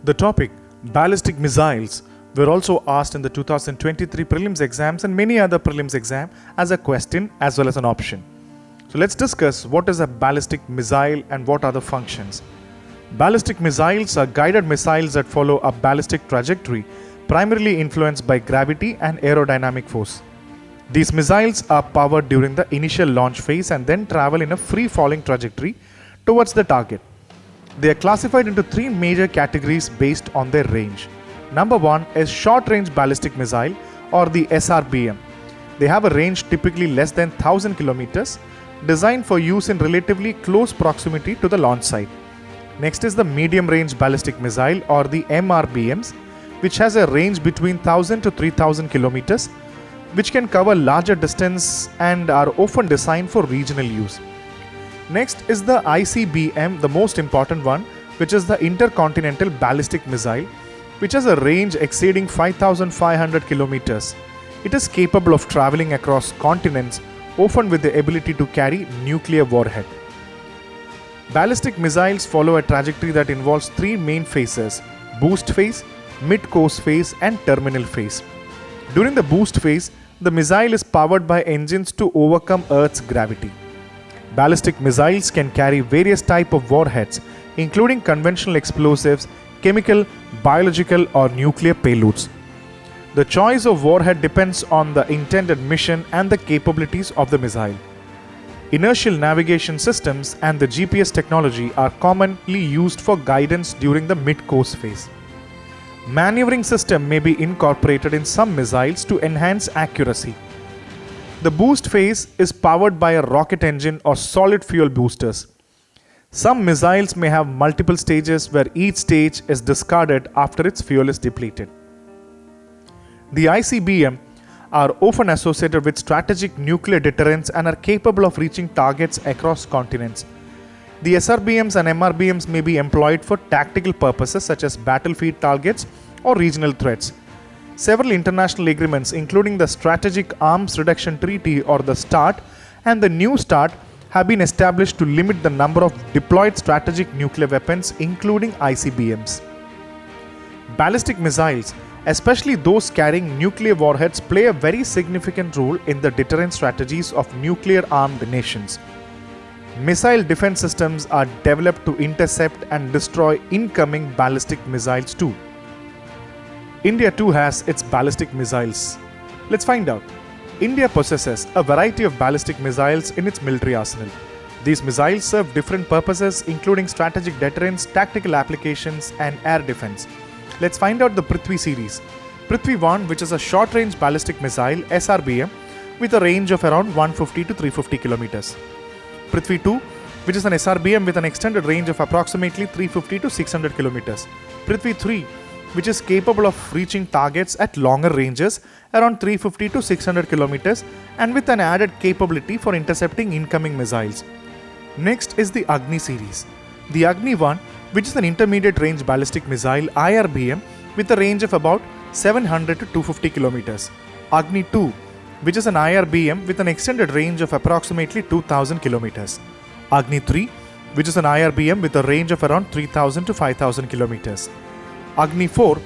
The topic ballistic missiles were also asked in the 2023 prelims exams and many other prelims exam as a question as well as an option. So let's discuss what is a ballistic missile and what are the functions. Ballistic missiles are guided missiles that follow a ballistic trajectory primarily influenced by gravity and aerodynamic force. These missiles are powered during the initial launch phase and then travel in a free-falling trajectory towards the target. They are classified into three major categories based on their range. Number one is short-range ballistic missile or the SRBM. They have a range typically less than 1000 kilometers, designed for use in relatively close proximity to the launch site. Next is the medium-range ballistic missile or the MRBMs, which has a range between 1000 to 3000 kilometers, which can cover larger distance and are often designed for regional use. Next is the ICBM, the most important one, which is the Intercontinental Ballistic Missile, which has a range exceeding 5500 kilometers. It is capable of traveling across continents, often with the ability to carry nuclear warhead. Ballistic missiles follow a trajectory that involves three main phases: boost phase, mid-course phase, and terminal phase. During the boost phase, the missile is powered by engines to overcome Earth's gravity. Ballistic missiles can carry various types of warheads, including conventional explosives, chemical, biological, or nuclear payloads. The choice of warhead depends on the intended mission and the capabilities of the missile. Inertial navigation systems and the GPS technology are commonly used for guidance during the mid-course phase. Maneuvering system may be incorporated in some missiles to enhance accuracy. The boost phase is powered by a rocket engine or solid fuel boosters. Some missiles may have multiple stages where each stage is discarded after its fuel is depleted. The ICBM are often associated with strategic nuclear deterrence and are capable of reaching targets across continents. The SRBMs and MRBMs may be employed for tactical purposes such as battlefield targets or regional threats. Several international agreements, including the Strategic Arms Reduction Treaty or the START and the New START, have been established to limit the number of deployed strategic nuclear weapons, including ICBMs. Ballistic missiles, especially those carrying nuclear warheads, play a very significant role in the deterrent strategies of nuclear-armed nations. Missile defense systems are developed to intercept and destroy incoming ballistic missiles too. India too has its ballistic missiles. Let's find out. India possesses a variety of ballistic missiles in its military arsenal. These missiles serve different purposes, including strategic deterrence, tactical applications, and air defense. Let's find out the Prithvi series. Prithvi 1, which is a short-range ballistic missile (SRBM) with a range of around 150 to 350 kilometers. Prithvi 2, which is an SRBM with an extended range of approximately 350 to 600 kilometers. Prithvi 3, which is capable of reaching targets at longer ranges around 350 to 600 kilometers and with an added capability for intercepting incoming missiles. Next is the Agni series. The Agni 1, which is an intermediate range ballistic missile IRBM with a range of about 700 to 250 kilometers. Agni 2, which is an IRBM with an extended range of approximately 2000 kilometers. Agni 3, which is an IRBM with a range of around 3000 to 5000 kilometers. Agni 4,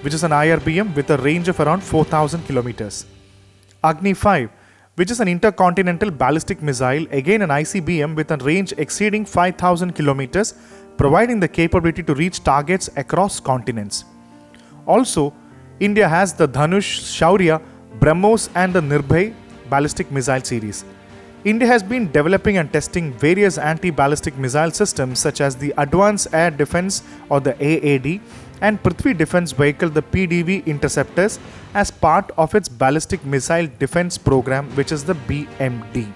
which is an IRBM with a range of around 4000 kilometers. Agni 5, which is an intercontinental ballistic missile, again an ICBM with a range exceeding 5000 kilometers, providing the capability to reach targets across continents. Also, India has the Dhanush, Shaurya, BrahMos and the Nirbhay ballistic missile series. India has been developing and testing various anti-ballistic missile systems such as the Advanced Air Defense or the AAD and Prithvi Defense Vehicle, the PDV interceptors, as part of its ballistic missile defense program, which is the BMD.